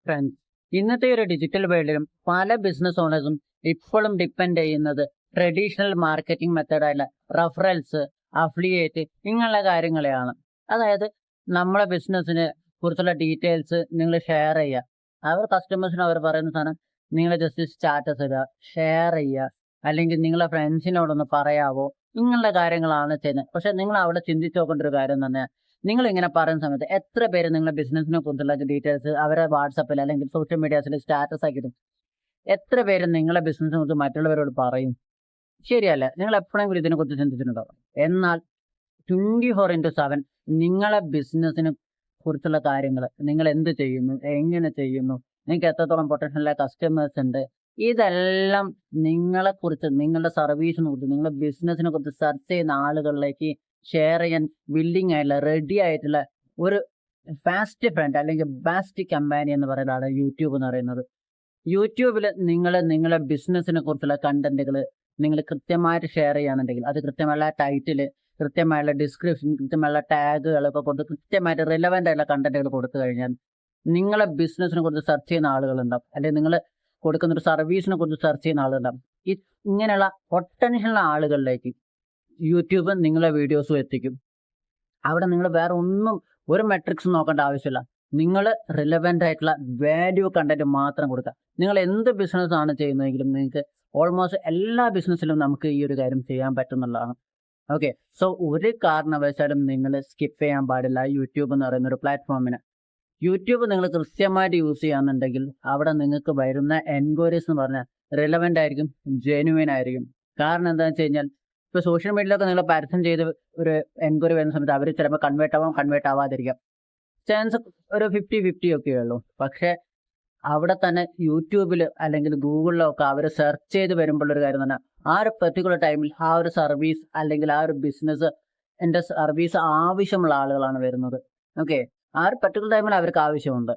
Friends, ഇന്നത്തെ ഒരു digital വേൾഡിലും പല ബിസിനസ് ഓണേഴ്സും ഇപ്പോഴും ഡിപ്പെൻഡ് ചെയ്യുന്നത് ട്രഡീഷണൽ മാർക്കറ്റിംഗ് മെത്തേഡായുള്ള റഫറൽസ്, അഫിലിയേറ്റ് ഇങ്ങനെയുള്ള കാര്യങ്ങളെയാണ്. അതായത് നമ്മളെ ബിസിനസ്സിനെ കുറിച്ചുള്ള ഡീറ്റെയിൽസ് നിങ്ങൾ ഷെയർ ചെയ്യുക. അവർ കസ്റ്റമേഴ്സിന് അവർ പറയുന്ന സാധനം നിങ്ങൾ ജസ്റ്റ് സ്റ്റാറ്റസ് ഇടുക, ഷെയർ ചെയ്യുക, അല്ലെങ്കിൽ നിങ്ങളെ ഫ്രണ്ട്സിനോടൊന്ന് പറയാവോ, ഇങ്ങനെയുള്ള കാര്യങ്ങളാണ് ചെയ്യുന്നത്. പക്ഷെ നിങ്ങൾ അവിടെ ചിന്തിച്ച് നോക്കേണ്ട ഒരു കാര്യം തന്നെ, നിങ്ങൾ ഇങ്ങനെ പറയുന്ന സമയത്ത് എത്ര പേര് നിങ്ങളുടെ ബിസിനസിനെ കുറിച്ചുള്ള ഡീറ്റെയിൽസ് അവരെ വാട്സപ്പിൽ അല്ലെങ്കിൽ സോഷ്യൽ മീഡിയാസിൽ സ്റ്റാറ്റസ് ആക്കിയിട്ടും എത്ര പേര് നിങ്ങളെ ബിസിനസിനെ കുറിച്ച് മറ്റുള്ളവരോട് പറയും? ശരിയല്ല. നിങ്ങൾ എപ്പോഴെങ്കിലും ഇതിനെക്കുറിച്ച് ചിന്തിച്ചിട്ടുണ്ടാവും. എന്നാൽ 24/7 നിങ്ങളെ ബിസിനസിനെ കുറിച്ചുള്ള കാര്യങ്ങൾ, നിങ്ങൾ എന്ത് ചെയ്യുന്നു, എങ്ങനെ ചെയ്യുന്നു, നിങ്ങൾക്ക് എത്രത്തോളം പൊട്ടൻഷ്യലുള്ള കസ്റ്റമേഴ്സ് ഉണ്ട്, ഇതെല്ലാം നിങ്ങളെക്കുറിച്ച്, നിങ്ങളുടെ സർവീസിനെ കുറിച്ച്, നിങ്ങളുടെ ബിസിനസിനെ കുറിച്ച് സെർച്ച് ചെയ്യുന്ന ആളുകളിലേക്ക് ഷെയർ ചെയ്യാൻ വില്ലിങ് ആയിട്ടുള്ള, റെഡി ആയിട്ടുള്ള ഒരു ഫാസ്റ്റ് ഫ്രണ്ട് അല്ലെങ്കിൽ ബെസ്റ്റ് കമ്പാനി എന്ന് പറയുന്നതാണ് യൂട്യൂബ് എന്ന് പറയുന്നത്. യൂട്യൂബിൽ നിങ്ങളെ ബിസിനസിനെ കുറിച്ചുള്ള കണ്ടന്റുകൾ നിങ്ങൾ കൃത്യമായിട്ട് ഷെയർ ചെയ്യുകയാണെന്നുണ്ടെങ്കിൽ അത് കൃത്യമായുള്ള ടൈറ്റിൽ, കൃത്യമായുള്ള ഡിസ്ക്രിപ്ഷൻ, കൃത്യമായുള്ള ടാഗുകളൊക്കെ കൊടുത്ത് കൃത്യമായിട്ട് റിലവൻ്റ് ആയിട്ടുള്ള കണ്ടന്റുകൾ കൊടുത്തു കഴിഞ്ഞാൽ നിങ്ങളെ ബിസിനസിനെ കുറിച്ച് സെർച്ച് ചെയ്യുന്ന ആളുകളുണ്ടാവും, അല്ലെങ്കിൽ നിങ്ങൾ കൊടുക്കുന്ന ഒരു സർവീസിനെ കുറിച്ച് സെർച്ച് ചെയ്യുന്ന ആളുകളുണ്ടാവും. ഇങ്ങനെയുള്ള പൊട്ടൻഷ്യലുള്ള ആളുകളിലേക്ക് യൂട്യൂബ് നിങ്ങളെ വീഡിയോസും എത്തിക്കും. അവിടെ നിങ്ങൾ വേറെ ഒന്നും, ഒരു മെട്രിക്സും നോക്കേണ്ട ആവശ്യമില്ല. നിങ്ങൾ റിലവൻ്റ് ആയിട്ടുള്ള വാല്യൂ കണ്ടന്റ് മാത്രം കൊടുക്കുക. നിങ്ങൾ എന്ത് ബിസിനസ് ആണ് ചെയ്യുന്നതെങ്കിലും നിങ്ങൾക്ക് ഓൾമോസ്റ്റ് എല്ലാ ബിസിനസ്സിലും നമുക്ക് ഈ ഒരു കാര്യം ചെയ്യാൻ പറ്റുന്നുള്ളതാണ്. ഓക്കെ, സോ ഒരു കാരണവശാലും നിങ്ങൾ സ്കിപ്പ് ചെയ്യാൻ പാടില്ല യൂട്യൂബ് എന്ന് പറയുന്ന ഒരു പ്ലാറ്റ്ഫോമിന്. യൂട്യൂബ് നിങ്ങൾ കൃത്യമായിട്ട് യൂസ് ചെയ്യാന്നുണ്ടെങ്കിൽ അവിടെ നിങ്ങൾക്ക് വരുന്ന എൻക്വയറീസ് എന്ന് പറഞ്ഞാൽ റിലവൻ്റ് ആയിരിക്കും, ജെന്യുവൻ ആയിരിക്കും. കാരണം എന്താണെന്ന് വെച്ച് കഴിഞ്ഞാൽ ഇപ്പോൾ സോഷ്യൽ മീഡിയയിലൊക്കെ നിങ്ങൾ പരസ്യം ചെയ്ത് ഒരു എൻക്വയറി വരുന്ന സമയത്ത് അവർ ചിലപ്പോൾ കൺവേർട്ട് ആവാതിരിക്കാം. ചാൻസ് ഒരു 50-50 ഒക്കെ ഉള്ളൂ. പക്ഷേ അവിടെ തന്നെ യൂട്യൂബിൽ അല്ലെങ്കിൽ ഗൂഗിളിലൊക്കെ അവർ സെർച്ച് ചെയ്ത് വരുമ്പോഴൊരു കാര്യം തന്നെ, ആ ഒരു പെർട്ടിക്കുലർ ടൈമിൽ ആ ഒരു സർവീസ് അല്ലെങ്കിൽ ആ ഒരു ബിസിനസ്, എൻ്റെ സർവീസ് ആവശ്യമുള്ള ആളുകളാണ് വരുന്നത്. ഓക്കെ, ആ ഒരു പെർട്ടിക്കുലർ ടൈമിൽ അവർക്ക് ആവശ്യമുണ്ട്.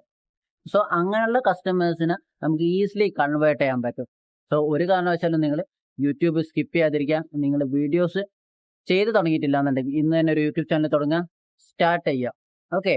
സോ അങ്ങനെയുള്ള കസ്റ്റമേഴ്സിനെ നമുക്ക് ഈസിലി കൺവേർട്ട് ചെയ്യാൻ പറ്റും. സോ ഒരു കാരണവശാലും നിങ്ങൾ യൂട്യൂബ് സ്കിപ്പ് ചെയ്യാതിരിക്കുക. നിങ്ങൾ വീഡിയോസ് ചെയ്ത് തുടങ്ങിയിട്ടില്ല എന്നുണ്ടെങ്കിൽ ഇന്ന് തന്നെ ഒരു യൂട്യൂബ് ചാനൽ തുടങ്ങുക, സ്റ്റാർട്ട് ചെയ്യുക. ഓക്കെ.